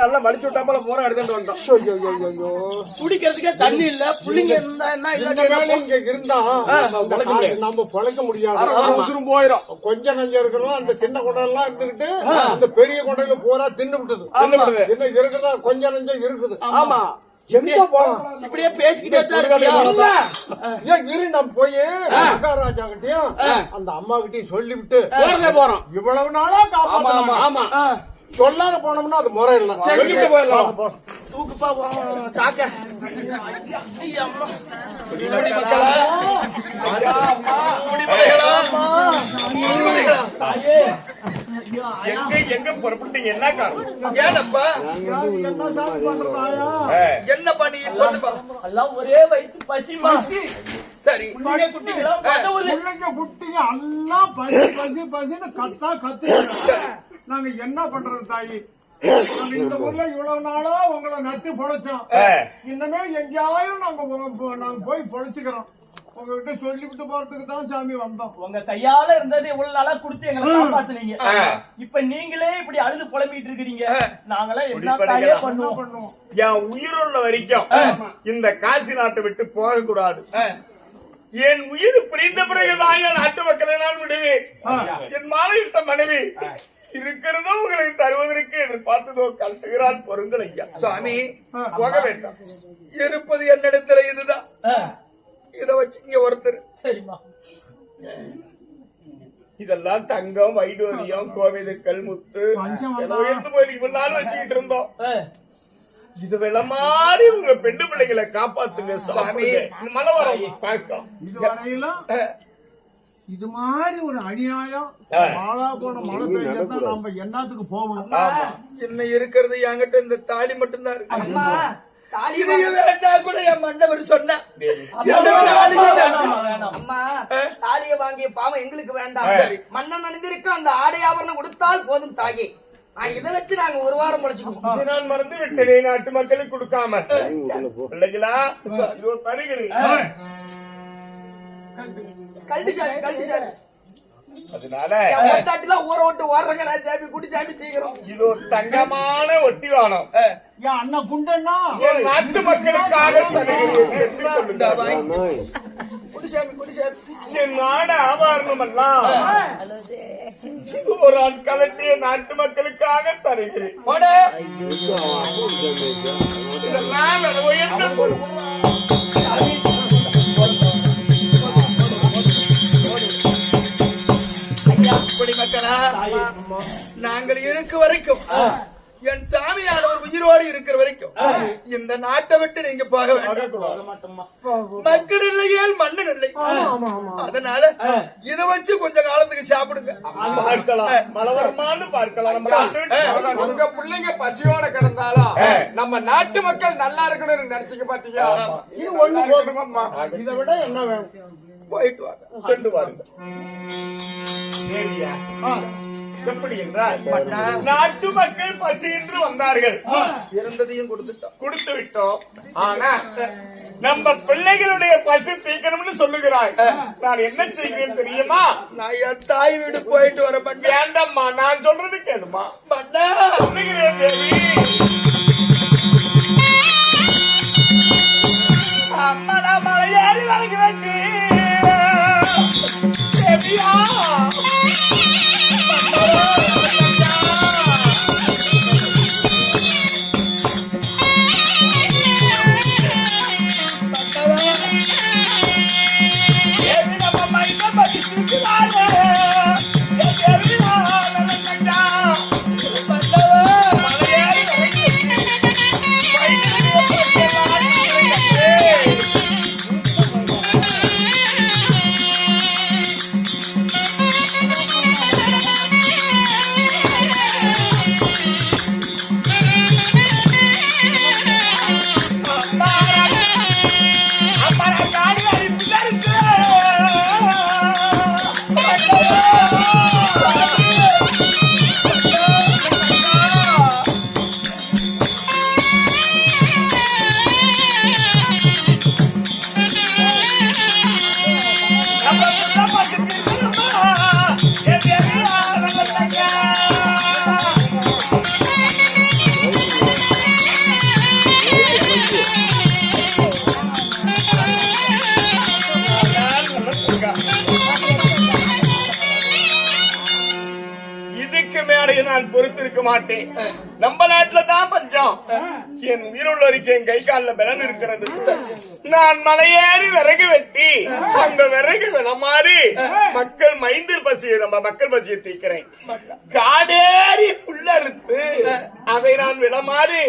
நல்லா மடிச்சு விட்டாப்பல போற எடுத்துட்டு வந்தோம். குடிக்கிறதுக்கே தண்ணி இல்ல. புள்ளிங்க இருந்தா என்ன இருந்தா நம்ம பழக்க முடியாது, போயிடும். கொஞ்சம் நஞ்சம் இருக்கணும். அந்த சின்ன குடையெல்லாம் இருந்துகிட்டு அந்த பெரிய குடையில போறா தின்னு விட்டது. என்ன இருக்குதா? கொஞ்சம் நஞ்சம் இருக்குது. ஆமா, இப்படியே பேசிக்கிட்டே நம்ம போய் மகாராஜா கிட்டயும் அந்த அம்மா கிட்டயும் சொல்லிவிட்டு போறோம். இவ்வளவு நாளா காப்பாத்தணும். சொல்லாத போனோம்னா அது முறை இல்லை. தூக்குப்பா சாக்க எங்க புறப்பட்டீங்க? என்ன காரணம்? ஏனப்பா என்ன பண்ணி சொல்லுப்பா. எல்லாம் ஒரே வயிற்று பசிமா. சரி, குட்டிங்களா குட்டிங்க எல்லாம் பசி பசி பசின்னு கத்தா கத்து. நாங்க என்ன பண்றது தாயி? இந்த ஊர்ல இவ்வளவு நாளா உங்களை நட்டு பொழைச்சோம். இன்னமே எங்கேயாயும் நாங்க போய் பொழைச்சுக்கிறோம். உங்ககிட்ட சொல்லிவிட்டு போறதுக்கு தான் சாமி வந்தோம். உங்க கையால இருந்தது இவ்வளவு நாளா கொடுத்து எங்களை காப்பாத்துனீங்க. இப்ப நீங்களே இப்படி அழுது புலம்பிட்டு இருக்கிறீங்க. நாங்களாம் என்ன பண்ணுவோம்? என் உயிருள்ள வரைக்கும் இந்த காசி நாட்டை விட்டு போக கூடாது. என் உயிர் பிரிந்த பிறகுதான் என் நாட்டு மக்களை நான் விடுவேன். என் மாலையிட்ட மனைவி இருக்கிறதோ உங்களுக்கு தருவதற்கு எதிர்பார்த்ததோ கட்டுகிறான். பொருங்கள் ஐயா. சுவாமி போக வேண்டாம். இருப்பது என்னிடத்துல இதுதான். இத வச்சு இங்க ஒருத்தர். சரிம்மா, இதெல்லாம் தங்கம், வைடூரியம், கோவில கல்முத்து உயர்ந்து போய் முன்னாலும் வச்சுக்கிட்டு இருந்தோம். இது வெள்ள மாதிரி உங்க பெண்ணு பிள்ளைகளை காப்பாத்துங்க சுவாமி. மனவரம் இது மாதிரி ஒரு அநியாயம் மாலா போன மழை பெய்ஞ்சா நம்ம என்னத்துக்கு போவோம்? என்ன இருக்கிறது என்கிட்ட இந்த தாலி மட்டும்தான் இருக்கு. வேண்டா கூட என் மண்டவர் சொன்ன அம்மா, தாலிய வாங்கிய பாவம் எங்களுக்கு வேண்டாம். மன்னன் அணிந்திருக்க அந்த ஆடை ஆபரணம் கொடுத்தால் போதும் தாயே. இதை வச்சு நாங்க ஒரு வாரம் முடிச்சுக்கோம். நான் மறந்து விட்டேன். நாட்டு மக்களுக்கு கொடுக்காம பிள்ளைகளா தருகிறேன். அதனால ஊரை விட்டு ஓடுறங்க. நான் சாமி குடி சாமி செய்கிறோம். இது ஒரு தங்கமான ஒட்டி வானம். என் அண்ணன் குண்டன்னா என் நாட்டு மக்களுக்காக என் நாடு ஆபரணம் எல்லாம் ஒரு ஆள் கலட்டிய நாட்டு மக்களுக்காக தருகிறேன். இதெல்லாம் உயர்ந்த மக்களா, நாங்கள் இருக்க வரைக்கும் என் சாமியானவர் உயிரோடு இருக்கிற வரைக்கும் இந்த நாட்டை விட்டு நீங்க போக வேண்டாம். மக்கள் இல்லையே மன்னன் இல்லை. அதனால இதை வச்சு கொஞ்ச காலத்துக்கு சாப்பிடுங்க. மலவரமானு பார்க்கலாம். உங்க பிள்ளைங்க பசியோட கிடந்தாலும் நம்ம நாட்டு மக்கள் நல்லா இருக்கணும்னு நினைச்சுக்க பாத்தீங்க. இது ஒண்ணு போதுமா? இதை விட என்ன வேணும்? போயிட்டு வாங்க, சென்று வாருங்க. எப்படி என்றால் நாட்டு மக்கள் பசி என்று வந்தார்கள். இருந்ததையும் கொடுத்து விட்டோம். ஆனா நம்ம பிள்ளைகளுடைய பசி சீக்கிரம்னு சொல்லுகிறாய். நான் என்ன செய்கிறேன் தெரியுமா? நான் என் தாய் வீடு போயிட்டு வர மாட்டேன். வேண்டாம்மா, நான் சொல்றது கேளுமா. சொல்லுகிறேன் தேவி. அம்மா, நான் மலையாரி வரைக்கும் வேண்டி தேவியா மலையாரி நான் பொறுத்திருக்க மாட்டேன். நம்ம நாட்டுல தான் பஞ்சம். என் உயிருள்ள வரைக்கும் என் கை காலில் பலன் இருக்கிறது. நான் மலையேறி விறகு வெட்டி அந்த விறகு விளமாறி மக்கள் மைந்தர் பசியை நம்ம மக்கள் பசியை தீக்கிறேன். காடேறி புல்லறுத்து அதை நான் விளமாறி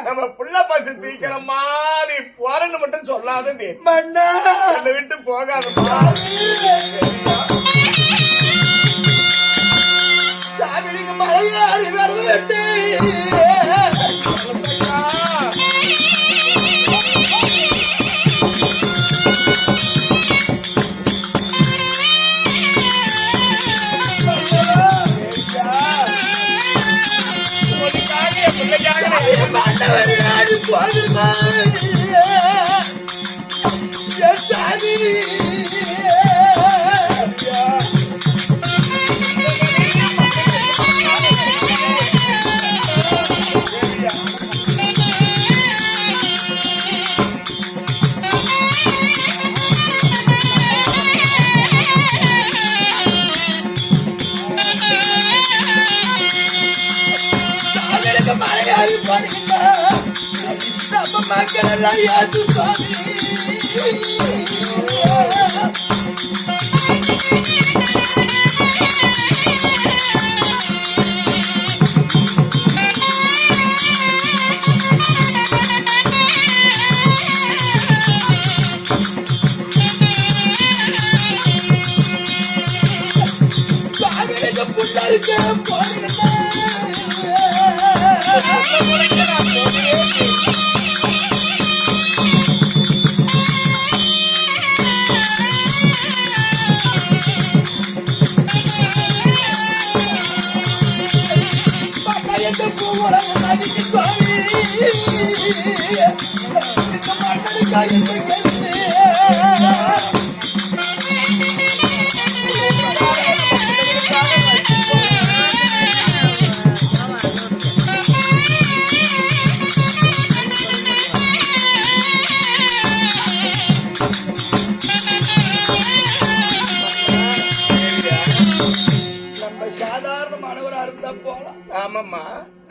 நம்ம புள்ள பசி தீக்கிற மாதிரி போறன்னு மட்டும் சொல்லாத மன்னா என்னை விட்டு போகாதப்பா. சாமி நீங்க மலையாரி விறகு வெட்டி மலையாரி படிக்க நம்ம மக்கள் எல்லாம் ஏற்று சாமி சாமிக்கு புள்ளருக்கு போடுங்க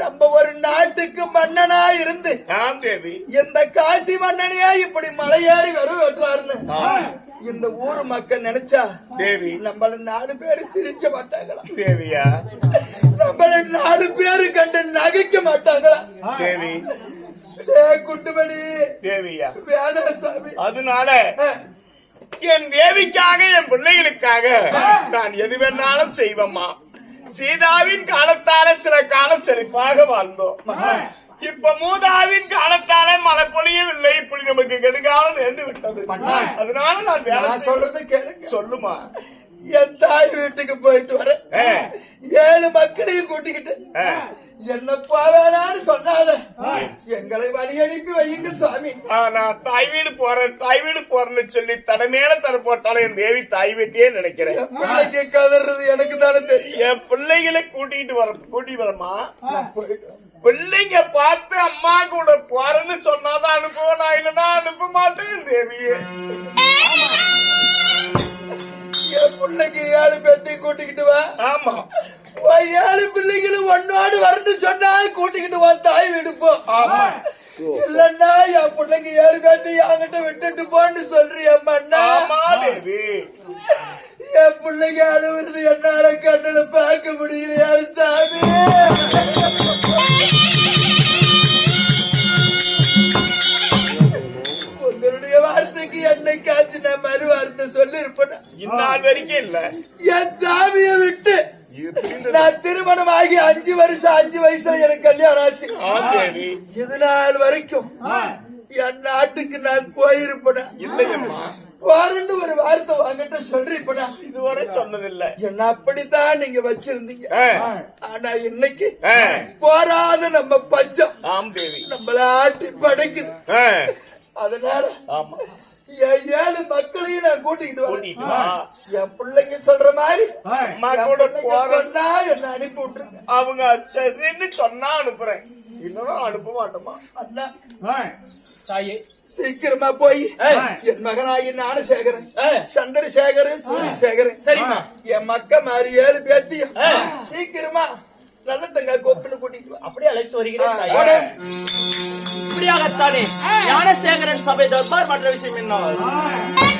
நம்ம ஒரு நாட்டுக்கு மன்னனா இருந்து இந்த காசி மன்னனையா இப்படி மலையாரி வரும் வெட்டுறாருன்னு இந்த ஊர் மக்கள் நினைச்சா தேவி நம்மள 4 பேரு சிரிக்க மாட்டாங்களா? தேவியா நம்மள 4 பேரு கண்டு நகைக்க மாட்டாங்களா? தேவி குண்டுமணி தேவியா வேணாசாமி. அதனால என் தேவிக்காக என் பிள்ளைகளுக்காக நான் எது வேணாலும் செய்வம்மா. சீதாவின் காலத்தால சில காலம் செழிப்பாக வாழ்ந்தோம். இப்ப மூதாவின் காலத்தாலே மழை பொழியவில்லை. இப்படி நமக்கு கெடுகாலம் நேர்ந்து விட்டது. அதனால நான் வேலை சொல்றது கேளுங்க. சொல்லுமா. என் தாய் வீட்டுக்கு போயிட்டு வர 7 மக்களையும் கூட்டிக்கிட்டு என்னப்பா வேணான்னு சொன்னாத எங்களை வழி அனுப்பி வையுங்க சுவாமி. நான் தாய் வீடு போறேன்னு சொல்லி தட மேல தர போட்டாலும் என் தேவி தாய் வீட்டையே நினைக்கிறேன். பிள்ளைக்கு கதறது எனக்கு தானே தெரியும். என் பிள்ளைகளை கூட்டிட்டு வரமா. பிள்ளைங்க பார்த்து அம்மா கூட போறேன்னு சொன்னாதான் அனுப்புவேன். நான் இல்லைன்னா அனுப்ப மாட்டேன் தேவியே. என் பிள்ளைக்கு 7 பேர்த்தையும் கூட்டிக்கிட்டு வா. ஆமா 7 பிள்ளைகளும் ஒன்னோடு வரணும் சொன்னா கூட்டிக்கிட்டு வா தாய் விடுப்போம். இல்லன்னா என் பிள்ளைங்க 7 பேர்த்தையும் என்கிட்ட விட்டுட்டு போன்னு சொல்றியம்மா. என் பிள்ளைங்க அழுவுறது என்னால கண்ணுல பார்க்க முடியலையா சாமி? உங்களுடைய வார்த்தைக்கு என்னைக்காச்சு நான் மறு வார்த்தை சொல்லி இருப்பேன். இந்நாள் வரைக்கும் இல்ல. என் சாமியை விட்டு நான் திருமணம் ஆகி 5 வருஷம் 5 வயசுல எனக்கு கல்யாணம் ஆச்சு. இது நாள் வரைக்கும் என் நாட்டுக்கு நான் போயிருப்பேன். இல்லையம்மா போறன்னு ஒரு வார்த்தை வாங்கிட்ட சொல்றீப்படா. இதுவரை சொன்னதில்லை. என்ன அப்படித்தான் நீங்க வச்சிருந்தீங்க. ஆனா இன்னைக்கு போராத நம்ம பஞ்சம் நம்மள ஆட்டி படைக்குது. அதனால என் 7 மக்களையும் நான் கூட்டிக்கிட்டு வரேன். என் பிள்ளைங்க சொல்ற மாதிரி போறா என்ன அனுப்பி விட்டுருங்க. அவங்க சரின்னு சொன்னா அனுப்புறேன். இன்னும் அனுப்ப மாட்டோமா? அண்ணா தாயே சீக்கிரமா போய் என் மகனாகி ஞானசேகரன், சந்திரசேகரன், சூரியசேகரன், சரிமா என் மக்க மாதிரி 7 பேர்த்தையும் சீக்கிரமா நல்ல தங்க கோப்புன்னு கூட்டிட்டு வா. அப்படியே அழைத்து வருகிறேன் தாயே. இப்படியாகத்தானே ஞானசேகரன் சபை தர்பார் மற்ற விஷயம் என்ன